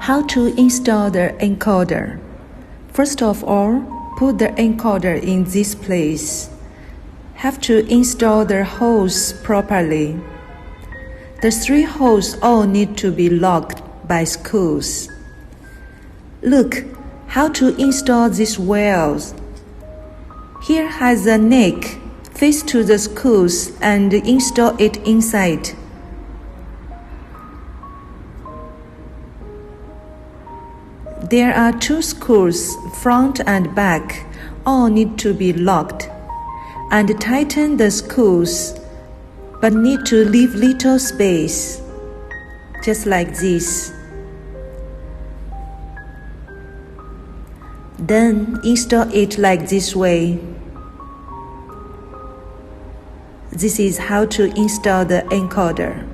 How to install the encoder. First of all, put the encoder in this place. Have to install the holes properly. The 3 holes all need to be locked by screws. Look how to install these wells. Here has a neck. Face to the screws and install it inside. There are 2 screws, front and back, all need to be locked. And tighten the screws, but need to leave little space, just like this. Then install it like this way. This is how to install the encoder.